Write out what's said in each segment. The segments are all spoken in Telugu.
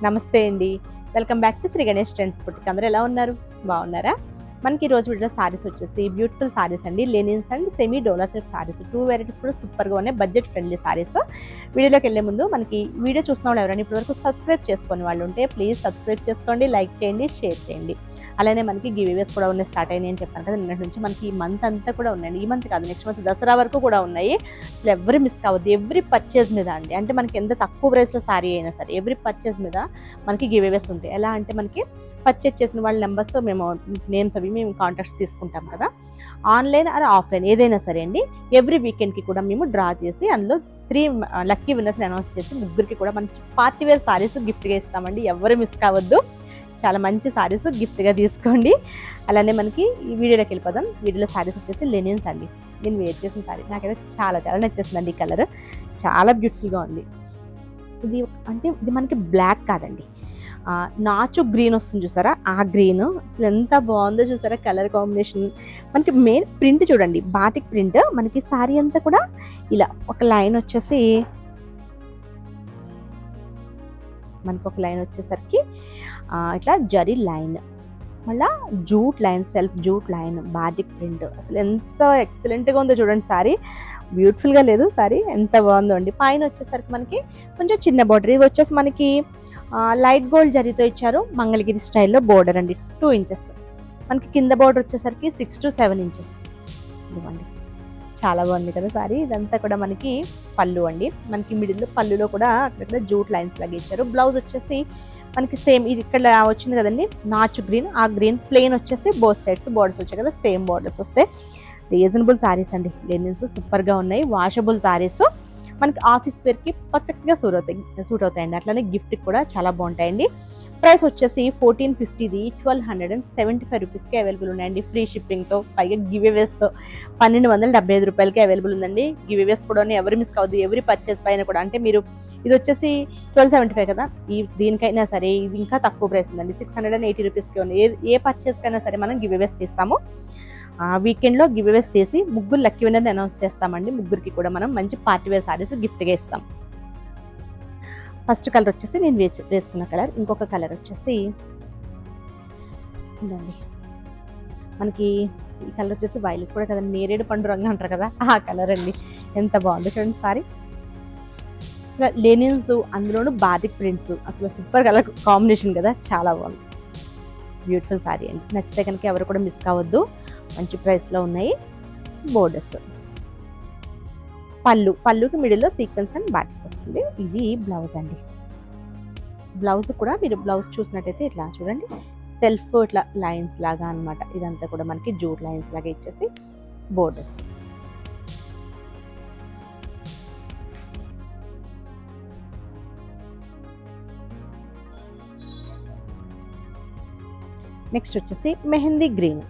నమస్తే అండి. Welcome back to Shri Ganesh trends boutique. అందరూ ఎలా ఉన్నారు? బాగున్నారా? మనకి ఈ రోజు వీడియోలో సారీస్ వచ్చేసి బ్యూటిఫుల్ సారీస్ అండి. Linens and semi dola silk saris 2 varieties కూడా సూపర్గా ఉన్నాయి. Budget friendly saris. వీడియోలోకి వెళ్ళే ముందు మనకి వీడియో చూసిన వాళ్ళు ఎవరైనా ఇప్పటివరకు సబ్స్క్రైబ్ చేసుకొని వాళ్ళు ఉంటే ప్లీజ్ సబ్స్క్రైబ్ చేసుకోండి, లైక్ చేయండి, షేర్ చేయండి. అలానే మనకి గివ్అవేస్ కూడా ఉన్నాయి, స్టార్ట్ అయినాయి అని చెప్పాను కదా. నిన్నటి నుంచి మనకి ఈ మంత్ అంతా కూడా ఉన్నాయండి. ఈ మంత్ కాదు, నెక్స్ట్ మంత్ దసరా వరకు కూడా ఉన్నాయి. అసలు ఎవరు మిస్ కావద్దు. ఎవ్రీ పర్చేజ్ మీద అండి, అంటే మనకి ఎంత తక్కువ ప్రైస్లో సారీ అయినా సరే ఎవ్రీ పర్చేజ్ మీద మనకి గివ్అవేస్ ఉంటాయి. ఎలా అంటే మనకి పర్చేజ్ చేసిన వాళ్ళ నెంబర్స్ మేము నేమ్స్ అవి మేము కాంటాక్ట్స్ తీసుకుంటాం కదా. ఆన్లైన్ ఆర్ ఆఫ్లైన్ ఏదైనా సరే అండి, ఎవ్రీ వీకెండ్కి కూడా మేము డ్రా చేసి అందులో 3 లక్కీ విన్నర్స్ని అనౌన్స్ చేసి ముగ్గురికి కూడా మంచి పార్టీ వేర్ సారీస్ గిఫ్ట్గా ఇస్తామండి. ఎవరు మిస్ కావద్దు. చాలా మంచి సారీస్ గిఫ్ట్గా తీసుకోండి. అలానే మనకి ఈ వీడియోలోకి వెళ్ళిపోదాం. వీడియోలో సారీస్ వచ్చేసి లెనిన్స్ అండి. నేను వేర్ చేసిన సారీ నాకైతే చాలా చాలా నచ్చేసిందండి. ఈ కలర్ చాలా బ్యూటిఫుల్గా ఉంది. ఇది మనకి బ్లాక్ కాదండి, నాచు గ్రీన్ వస్తుంది చూసారా, ఆ గ్రీన్ అసలు ఎంత బాగుందో చూసారా కలర్ కాంబినేషన్. మనకి మెయిన్ ప్రింట్ చూడండి, బాటిక్ ప్రింట్. మనకి సారీ అంతా కూడా ఇలా ఒక లైన్ వచ్చేసి వచ్చేసరికి ఇట్లా జరీ లైన్, మళ్ళీ jute line, self jute line, batik print. అసలు ఎంత ఎక్సలెంట్గా ఉందో చూడండి. సారీ బ్యూటిఫుల్గా లేదు, సారీ ఎంత బాగుందో అండి. పైన వచ్చేసరికి మనకి కొంచెం చిన్న బోర్డర్, ఇది వచ్చేసి మనకి లైట్ గోల్డ్ జరీతో ఇచ్చారు. మంగళగిరి స్టైల్లో బోర్డర్ అండి, 2 ఇంచెస్. మనకి కింద బోర్డర్ వచ్చేసరికి 6 to 7 ఇంచెస్ ఇవ్వండి. చాలా బాగుంది కదా సారీ. ఇదంతా కూడా మనకి పళ్ళు అండి. మనకి మిడిల్లో పళ్ళులో కూడా అక్కడ జూట్ లైన్స్ లాగా ఇచ్చారు. బ్లౌజ్ వచ్చేసి మనకి సేమ్ ఇది ఇక్కడ వచ్చింది కదండి, నాచు గ్రీన్. ఆ గ్రీన్ ప్లెయిన్ వచ్చేసి బోత్ సైడ్స్ బోర్డర్స్ వచ్చాయి కదా, సేమ్ బోర్డర్స్ వస్తాయి. రీజనబుల్ సారీస్ అండి. లెనిన్స్ సూపర్గా ఉన్నాయి. వాషబుల్ సారీస్ మనకి ఆఫీస్ వేర్కి పర్ఫెక్ట్గా సూట్ అవుతాయండి. అట్లానే గిఫ్ట్కి కూడా చాలా బాగుంటాయండి. ప్రైస్ వచ్చేసి 1450, 1275 రూపీస్కి అవైలబుల్ ఉన్నాయండి. ఫ్రీ షిప్పింగ్తో, పైగా గివ్అవేస్తో 1275 రూపాయలకి అవైలబుల్ ఉందండి. గివ్అవేస్ కూడా ఎవరు మిస్ కావద్దు. ఎవరి పర్చేస్ పైన కూడా, అంటే మీరు ఇది వచ్చేసి 1275 కదా, దీనికైనా సరే ఇది ఇంకా తక్కువ ప్రైస్ ఉందండి. 680 రూపీస్కి ఉంది. ఏ పర్చేస్కైనా సరే మనం గివ్అవేస్ తీస్తాము. వీకెండ్లో గివ్అవేస్ తీసి ముగ్గురు లక్కీ విన్నర్ని అనౌన్స్ చేస్తామండి. ముగ్గురికి కూడా మనం మంచి పార్టీ వేర్ సారీస్ గిఫ్ట్గా ఇస్తాం. ఫస్ట్ కలర్ వచ్చేసి నేను వేసుకున్న కలర్. ఇంకొక కలర్ వచ్చేసి ఇదండి, మనకి ఈ కలర్ వచ్చేసి వైలెట్ కూడా కదండి, నేరేడు పండు రంగు అంటారు కదా, ఆ కలర్ అండి. ఎంత బాగుంది చూడండి సారీ. అసలు లెనిన్స్, అందులోనూ బాటిక్ ప్రింట్స్, అసలు సూపర్ కలర్ కాంబినేషన్ కదా, చాలా బాగుంది. బ్యూటిఫుల్ సారీ అండి. నచ్చితే కనుక ఎవరు కూడా మిస్ కావద్దు. మంచి ప్రైస్లో ఉన్నాయి. బోర్డర్స్, పళ్ళుకి మిడిల్లో సీక్వెన్స్ అండ్ బాటిక్ వస్తుంది. ఇది బ్లౌజ్ అండి. బ్లౌజ్ కూడా మీరు బ్లౌజ్ చూసినట్టయితే ఇట్లా చూడండి, సెల్ఫ్ ఇట్లా లైన్స్ లాగా అనమాట. ఇదంతా కూడా మనకి జూట్ లైన్స్ లాగా ఇచ్చేసి బోర్డర్స్. నెక్స్ట్ వచ్చేసి మెహందీ గ్రీన్.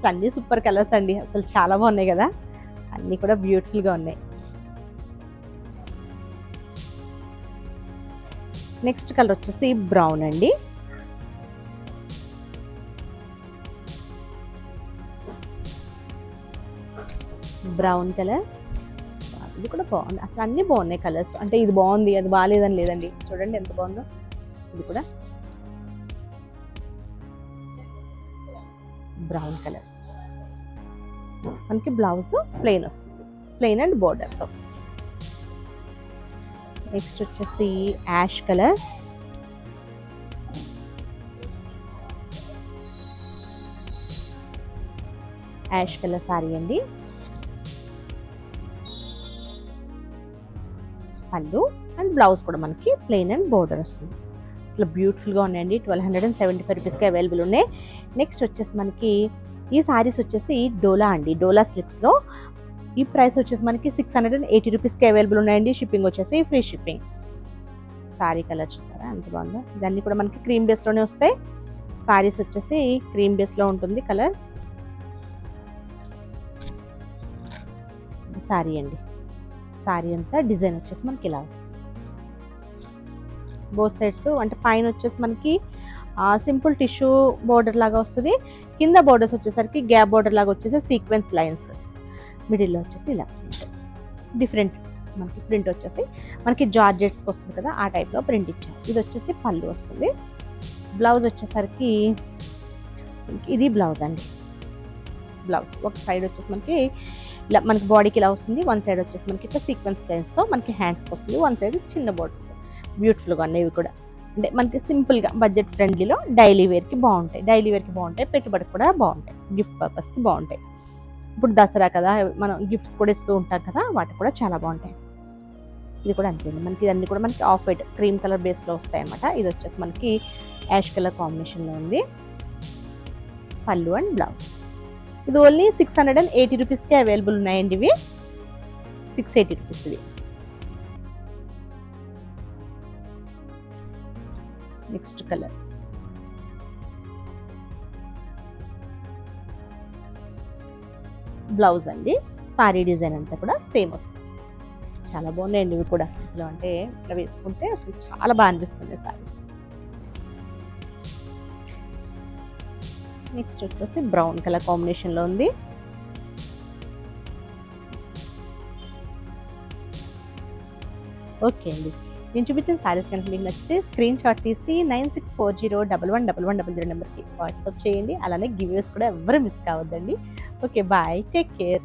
అన్ని సూపర్ కలర్స్ అండి. అసలు చాలా బాగున్నాయి కదా, అన్నీ కూడా బ్యూటిఫుల్గా ఉన్నాయి. నెక్స్ట్ కలర్ వచ్చేసి బ్రౌన్ అండి. బ్రౌన్ కలర్, ఇది కూడా బాగుంది. అసలు అన్నీ బాగున్నాయి కలర్స్. అంటే ఇది బాగుంది అది బాగాలేదని లేదండి. చూడండి ఎంత బాగుందో. ఇది కూడా బ్రౌన్ కలర్. మనకి బ్లౌజ్ ప్లెయిన్ వస్తుంది, ప్లెయిన్ అండ్ బోర్డర్తో. నెక్స్ట్ వచ్చేసి యాష్ కలర్. సారీ అండి. పళ్ళు అండ్ బ్లౌజ్ కూడా మనకి ప్లెయిన్ అండ్ బోర్డర్ వస్తుంది. అసలు బ్యూటిఫుల్గా ఉన్నాయండి. 1275 రూపీస్కి అవైలబుల్ ఉన్నాయి. నెక్స్ట్ వచ్చేసి మనకి ఈ సారీస్ వచ్చేసి డోలా అండి, డోలా సిల్క్స్లో. ఈ ప్రైస్ వచ్చేసి మనకి 680 రూపీస్కి అవైలబుల్ ఉన్నాయండి. షిప్పింగ్ వచ్చేసి ఫ్రీ షిప్పింగ్. సారీ కలర్ చూసారా ఎంత బాగుందో. ఇదన్నీ కూడా మనకి క్రీమ్ బేస్లోనే వస్తాయి. సారీస్ వచ్చేసి క్రీమ్ బేస్లో ఉంటుంది కలర్. సారీ అండి. సారీ అంతా డిజైన్ వచ్చేసి మనకి ఇలా వస్తుంది. బోత్ సైడ్స్, అంటే పైన వచ్చేసి మనకి సింపుల్ టిష్యూ బోర్డర్ లాగా వస్తుంది. కింద బోర్డర్స్ వచ్చేసరికి గ్యాప్ బోర్డర్ లాగా వచ్చేసి సీక్వెన్స్ లైన్స్. మిడిల్లో వచ్చేసి ఇలా డిఫరెంట్ మనకి ప్రింట్ వచ్చేసి మనకి జార్జెట్స్కి వస్తుంది కదా, ఆ టైప్లో ప్రింట్ ఇచ్చాం. ఇది వచ్చేసి పళ్ళు వస్తుంది. బ్లౌజ్ వచ్చేసరికి ఇది బ్లౌజ్ అండి. బ్లౌజ్ ఒక సైడ్ వచ్చేసి మనకి ఇలా మనకి బాడీకి ఇలా వస్తుంది, వన్ సైడ్ వచ్చేసి మనకి ఇట్లా సీక్వెన్స్ లైన్స్తో మనకి హ్యాండ్స్కి వస్తుంది, వన్ సైడ్ చిన్న బోర్డర్. బ్యూటిఫుల్గా ఉన్నాయి ఇవి కూడా. అంటే మనకి సింపుల్గా బడ్జెట్ ఫ్రెండ్లీలో డైలీ వేర్కి బాగుంటాయి, పెట్టుబడికి కూడా బాగుంటాయి, గిఫ్ట్ పర్పస్కి బాగుంటాయి. ఇప్పుడు దసరా కదా, మనం గిఫ్ట్స్ కూడా ఇస్తూ ఉంటాం కదా, వాటికి కూడా చాలా బాగుంటాయి. ఇది కూడా అంతే అండి. మనకి ఇదన్నీ కూడా మనకి ఆఫ్ వైట్ క్రీమ్ కలర్ బేస్లో వస్తాయి అన్నమాట. ఇది వచ్చేసి మనకి యాష్ కలర్ కాంబినేషన్లో ఉంది. పళ్ళు అండ్ బ్లౌజ్. ఇది ఓన్లీ 680 రూపీస్కి అవైలబుల్ ఉన్నాయండి. ఇవి 680 రూపీస్. ఇవి నెక్స్ట్ కలర్ బ్లౌజ్ అండి. సారీ డిజైన్ అంతా కూడా సేమ్ వస్తుంది. చాలా బాగున్నాయండి ఇవి కూడా. ఇట్లా అంటే ఇట్లా వేసుకుంటే అసలు చాలా బాగా అనిపిస్తుంది సారీస్. నెక్స్ట్ వచ్చేసి బ్రౌన్ కలర్ కాంబినేషన్లో ఉంది. ఓకే అండి, నేను చూపించిన సారీస్ కనుక మీకు నచ్చితే స్క్రీన్ షాట్ తీసి 9640111100 నెంబర్కి వాట్సాప్ చేయండి. అలానే గివ్వేస్ కూడా ఎవ్వరూ మిస్ కావద్దండి. Okay, bye, take care.